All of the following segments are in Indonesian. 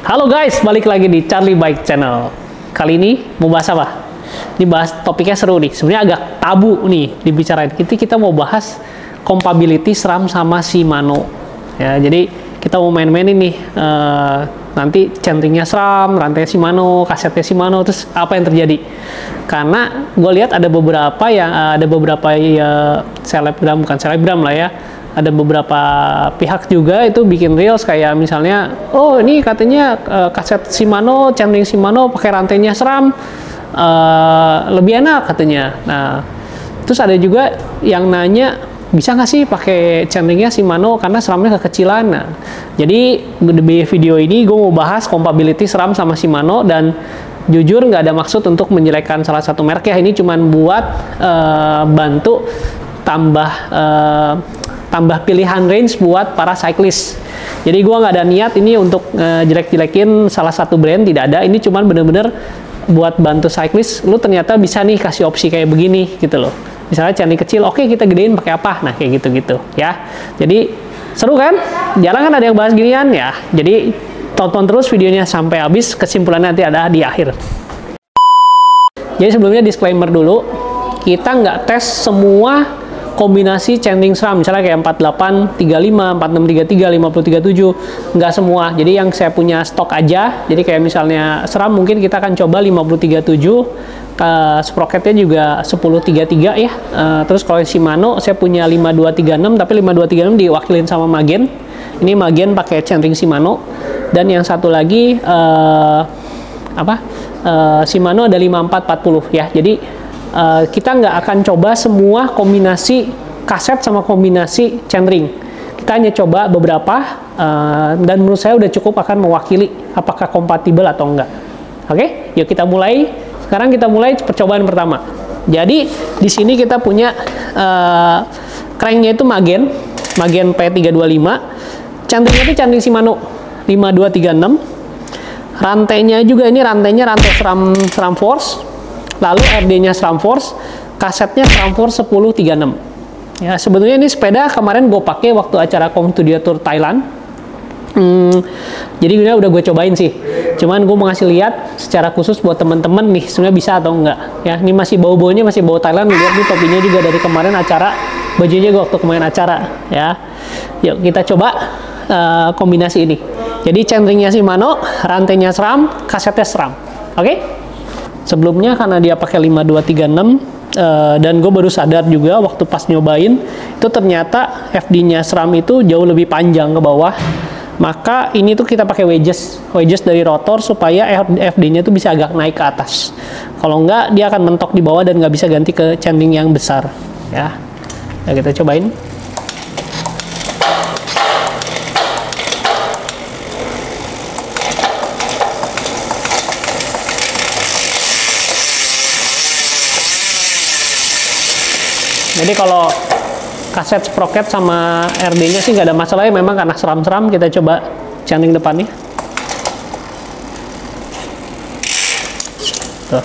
Halo guys, balik lagi di Charlie Bike Channel. Kali ini mau bahas apa? Ini bahas topiknya seru nih. Sebenarnya agak tabu nih dibicarain. Kita mau bahas compatibility SRAM sama Shimano. Ya, jadi kita mau main-main ini. Nanti centringnya SRAM, rantai Shimano, kasetnya Shimano, terus apa yang terjadi? Karena gue lihat ada beberapa selebgram, bukan selebgram lah ya. Ada beberapa pihak juga itu bikin reels kayak misalnya, oh ini katanya kaset Shimano, centering Shimano pakai rantainya SRAM lebih enak katanya. Nah, terus ada juga yang nanya, bisa nggak sih pakai centeringnya Shimano karena SRAM-nya kekecilan. Nah, jadi di video ini gue mau bahas compatibility SRAM sama Shimano, dan jujur nggak ada maksud untuk menjelekkan salah satu merek ya. Ini cuman buat bantu tambah pilihan range buat para cyclist. Jadi gue nggak ada niat ini untuk jelek-jelekin salah satu brand, tidak ada. Ini cuman bener-bener buat bantu cyclist. Lu ternyata bisa nih kasih opsi kayak begini gitu loh. Misalnya centering kecil, oke kita gedein pakai apa? Nah kayak gitu-gitu ya. Jadi seru kan? Jarang kan ada yang bahas ginian ya. Jadi tonton terus videonya sampai habis. Kesimpulannya nanti ada di akhir. Jadi sebelumnya disclaimer dulu, kita nggak tes semua kombinasi centering SRAM, misalnya kayak 4835, 4633, 5037, nggak semua. Jadi yang saya punya stok aja. Jadi kayak misalnya SRAM mungkin kita akan coba 5037, sprocketnya juga 1033 ya. Terus kalau Shimano saya punya 5236, tapi 5236 diwakilin sama Magen. Ini Magen pakai centering Shimano. Dan yang satu lagi Shimano ada 5440 ya. Jadi kita nggak akan coba semua kombinasi kaset sama kombinasi centering. Kita hanya coba beberapa, dan menurut saya udah cukup akan mewakili apakah kompatibel atau enggak. Oke, yuk kita mulai. Sekarang kita mulai percobaan pertama. Jadi di sini kita punya cranknya itu Magen P325. Centringnya itu centering Shimano 5236. Rantainya juga ini rantai SRAM Force. Lalu RD-nya SRAM Force, kasetnya SRAM Force 1036. Ya, sebetulnya ini sepeda kemarin gue pakai waktu acara Comtudia Tour Thailand. Jadi udah gue cobain sih. Cuman gue mau ngasih lihat secara khusus buat temen-temen nih, sebenarnya bisa atau enggak. Ya, ini masih bau-baunya masih bau Thailand. Lihat nih topinya juga dari kemarin acara, bajunya gue waktu kemarin acara. Ya, yuk kita coba kombinasi ini. Jadi centeringnya Shimano, rantainya SRAM, kasetnya SRAM. Oke? Sebelumnya karena dia pakai 5236, dan gue baru sadar juga waktu pas nyobain itu ternyata FD-nya SRAM itu jauh lebih panjang ke bawah. Maka ini tuh kita pakai wedges dari rotor supaya FD-nya tuh bisa agak naik ke atas. Kalau enggak dia akan mentok di bawah dan nggak bisa ganti ke centering yang besar ya. Nah, kita cobain. Jadi kalau kaset sprocket sama RD-nya sih nggak ada masalah ya, memang karena SRAM. Kita coba centering depannya. Tuh.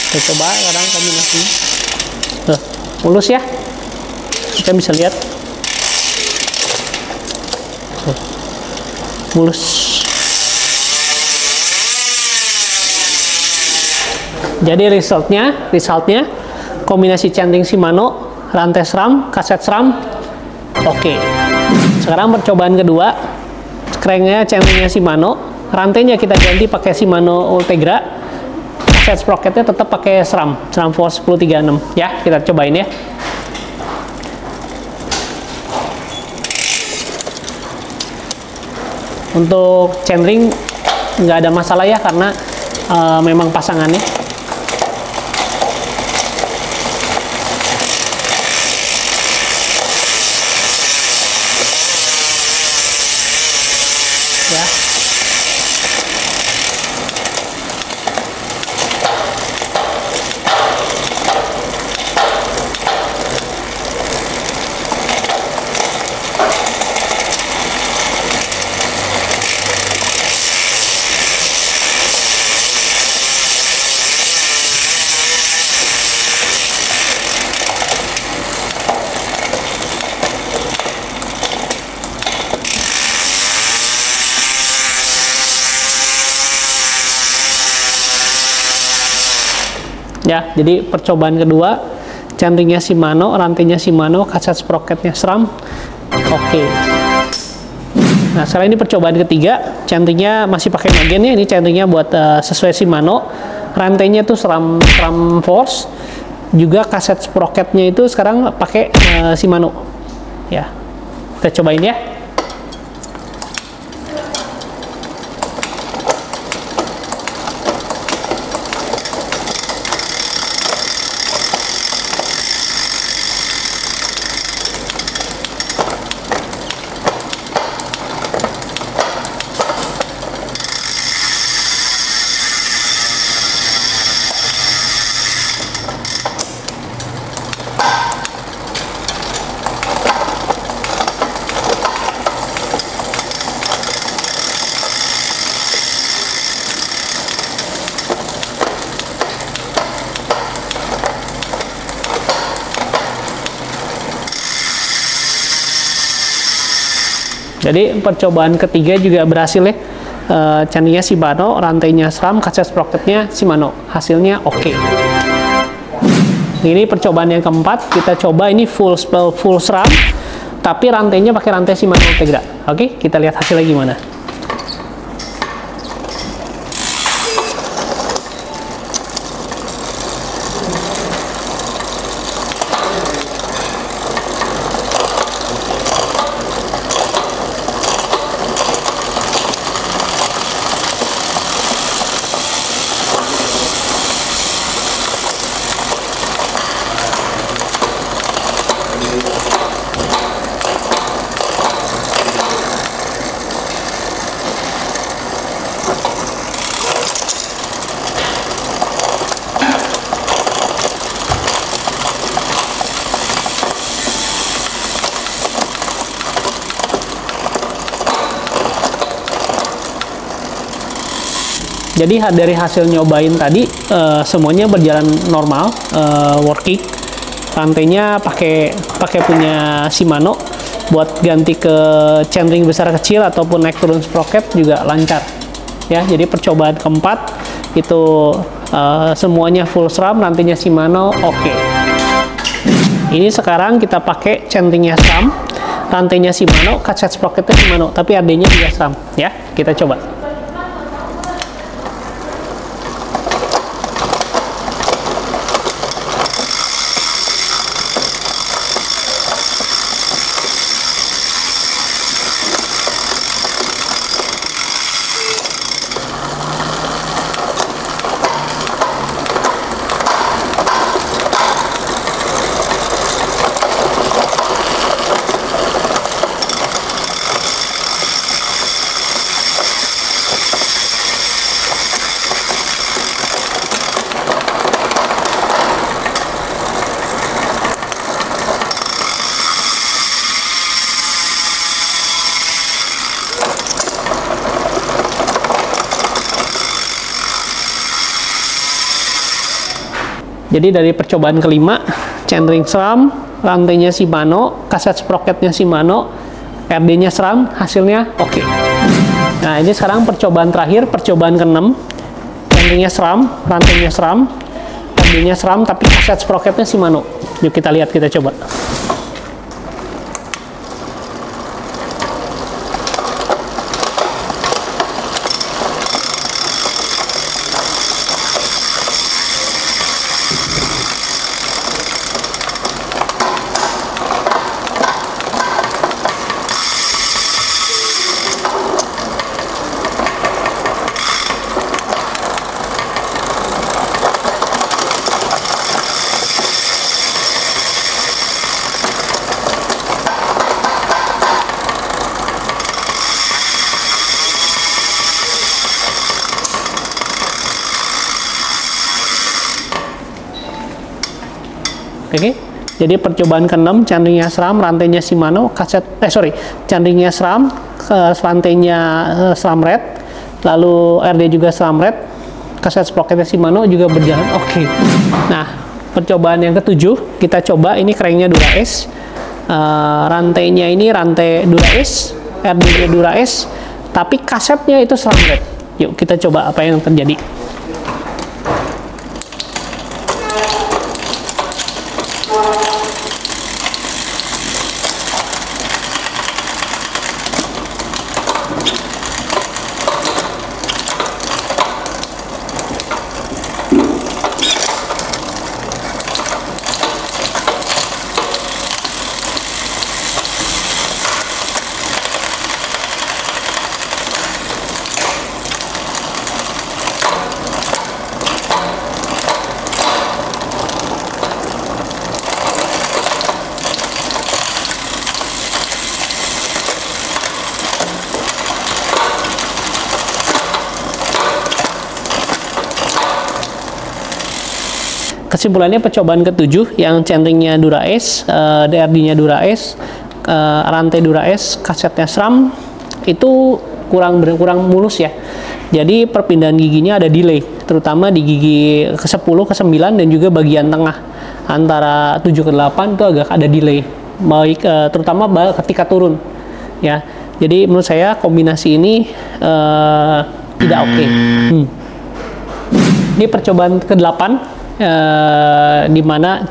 Kita coba sekarang kombinasinya. Tuh, mulus ya. Kita bisa lihat. Mulus. Jadi resultnya kombinasi centering Shimano, rantai SRAM, kaset SRAM, oke. Sekarang percobaan kedua, cranknya centeringnya Shimano, rantainya kita ganti pakai Shimano Ultegra, kaset sprocketnya tetap pakai SRAM Force 1036 ya. Kita cobain ya. Untuk centering nggak ada masalah ya, karena memang pasangannya. Ya. Ya, jadi percobaan kedua, chainringnya Shimano, rantainya Shimano, kaset sprocketnya SRAM, oke. Nah, sekarang ini percobaan ketiga, chainringnya masih pakai Magen ya, ini chainringnya buat sesuai Shimano, rantainya tuh SRAM Force, juga kaset sprocketnya itu sekarang pakai Shimano. Ya, kita cobain ya. Jadi percobaan ketiga juga berhasil ya. Chainringnya Shimano, rantainya SRAM, kaset sprocketnya Shimano. Hasilnya oke. Ini percobaan yang keempat, kita coba ini full SRAM, tapi rantainya pakai rantai Shimano Ultegra. Oke, kita lihat hasilnya gimana. Jadi dari hasil nyobain tadi semuanya berjalan normal, working. Rantainya pakai punya Shimano, buat ganti ke chainring besar kecil ataupun naik turun sprocket juga lancar. Ya, jadi percobaan keempat itu semuanya full SRAM, rantainya Shimano, oke. Ini sekarang kita pakai chainringnya SRAM, rantainya Shimano, kaset sprocketnya Shimano, tapi RD-nya juga SRAM. Ya, kita coba. Jadi dari percobaan kelima, chainring SRAM, rantainya Shimano, kaset sprocketnya Shimano, RD-nya SRAM, hasilnya oke. Nah, ini sekarang percobaan terakhir, percobaan ke-6, chainringnya SRAM, rantainya SRAM, RD-nya SRAM, tapi kaset sprocketnya Shimano. Yuk kita lihat, kita coba. Oke, jadi percobaan ke-6, chainringnya SRAM, rantainya Shimano, chainringnya SRAM, rantainya SRAM Red, lalu RD juga SRAM Red, kaset sprocketnya Shimano juga berjalan oke. Nah, percobaan yang ke-7, kita coba ini cranknya Dura-Ace, rantainya ini rantai Dura-Ace, RD-nya Dura-Ace, tapi kasetnya itu SRAM Red. Yuk kita coba apa yang terjadi. kesimpulannya percobaan ke-7 yang chainringnya Dura-Ace, DRD-nya Dura-Ace, rantai Dura-Ace, kasetnya SRAM itu kurang mulus ya. Jadi perpindahan giginya ada delay, terutama di gigi ke-10, ke-9 dan juga bagian tengah antara 7 ke 8 itu agak ada delay, baik terutama ketika turun ya. Jadi menurut saya kombinasi ini tidak oke. Ini percobaan ke-8 di mana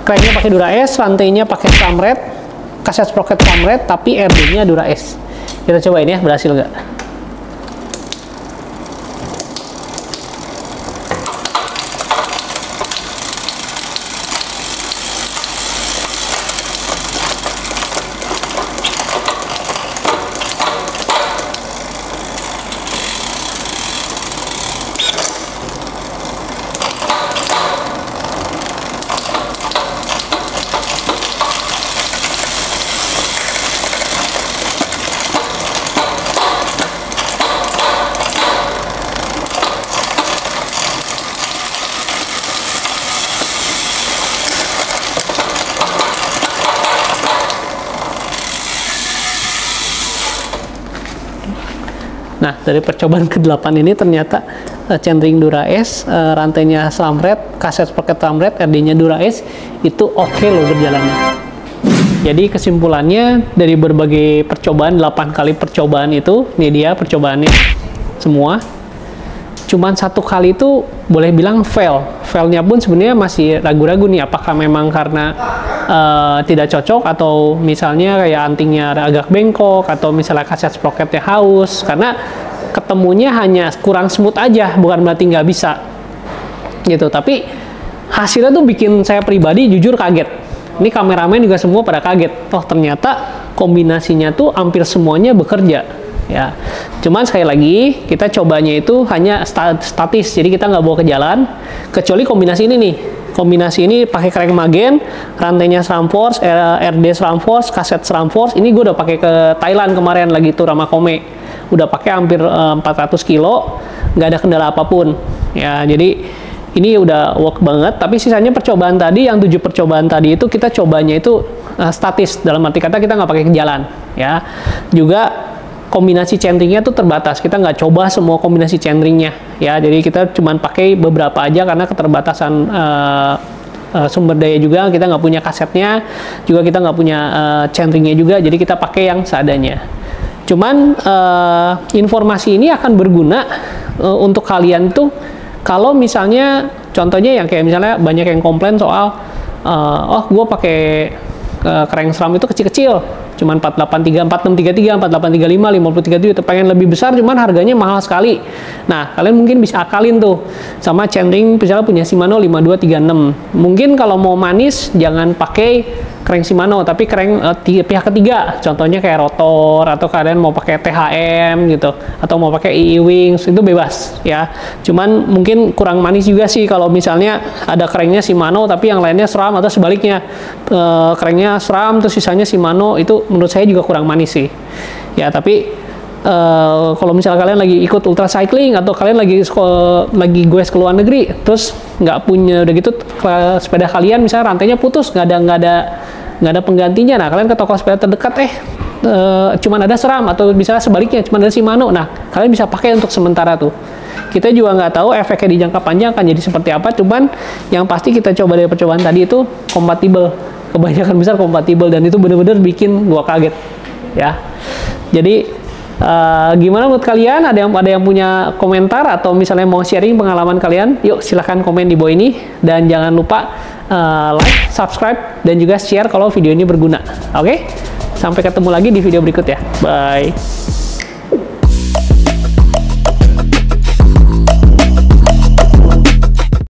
cranknya pakai Dura-Ace, rantainya pakai SRAM Red, kaset sprocket SRAM Red, tapi RD-nya Dura-Ace. Kita cobain ya, berhasil nggak? Nah, dari percobaan ke-8 ini ternyata chainring Dura-Ace, rantainya SRAM Red, kaset sprocket SRAM Red, RD-nya Dura-Ace itu oke loh berjalannya. Jadi kesimpulannya dari berbagai percobaan, 8 kali percobaan itu, ini dia percobaannya semua. Cuman 1 kali itu boleh bilang fail. Failnya pun sebenarnya masih ragu-ragu nih, apakah memang karena tidak cocok, atau misalnya kayak antingnya agak bengkok, atau misalnya kaset sprocketnya haus, karena ketemunya hanya kurang smooth aja, bukan berarti nggak bisa gitu. Tapi hasilnya tuh bikin saya pribadi jujur kaget. Ini kameramen juga semua pada kaget. Oh ternyata kombinasinya tuh hampir semuanya bekerja ya. Cuman sekali lagi kita cobanya itu hanya statis, jadi kita nggak bawa ke jalan, kecuali kombinasi ini nih. Kombinasi ini pakai crank Magen, rantainya SRAM Force, RD SRAM Force, kaset SRAM Force. Ini gue udah pakai ke Thailand kemarin lagi tur sama Kome. Udah pakai hampir 400 kilo, nggak ada kendala apapun. Ya, jadi ini udah work banget. Tapi sisanya percobaan tadi, yang 7 percobaan tadi itu kita cobanya itu statis. Dalam arti kata kita nggak pakai ke jalan. Ya, juga kombinasi chainringnya tuh terbatas, kita nggak coba semua kombinasi chainringnya ya, jadi kita cuman pakai beberapa aja karena keterbatasan sumber daya juga, kita nggak punya kasetnya, juga kita nggak punya chainringnya juga, jadi kita pakai yang seadanya. Cuman informasi ini akan berguna untuk kalian tuh kalau misalnya contohnya yang kayak misalnya banyak yang komplain soal oh gue pakai crank SRAM itu kecil-kecil, cuman 483, 4633, 4835, 5033 itu pengen lebih besar, cuman harganya mahal sekali. Nah, kalian mungkin bisa akalin tuh sama chainring misalnya punya Shimano 5236. Mungkin kalau mau manis jangan pakai crank Shimano, tapi crank pihak ketiga. Contohnya kayak rotor, atau kalian mau pakai THM gitu, atau mau pakai EE Wings, itu bebas ya. Cuman mungkin kurang manis juga sih kalau misalnya ada cranknya Shimano tapi yang lainnya SRAM, atau sebaliknya cranknya SRAM terus sisanya Shimano, itu menurut saya juga kurang manis sih ya. Tapi kalau misalnya kalian lagi ikut ultra cycling, atau kalian lagi goes ke luar negeri, terus nggak punya udah gitu sepeda kalian misalnya rantainya putus, nggak ada penggantinya, nah kalian ke toko sepeda terdekat cuman ada SRAM, atau misalnya sebaliknya cuman ada Shimano, nah kalian bisa pakai untuk sementara tuh. Kita juga nggak tahu efeknya di jangka panjang akan jadi seperti apa, cuman yang pasti kita coba dari percobaan tadi itu kompatibel, kebanyakan besar kompatibel, dan itu bener-bener bikin gua kaget ya. Jadi gimana menurut kalian? Ada yang punya komentar atau misalnya mau sharing pengalaman kalian? Yuk silahkan komen di bawah ini, dan jangan lupa like, subscribe, dan juga share kalau video ini berguna. Oke? Sampai ketemu lagi di video berikut ya. Bye.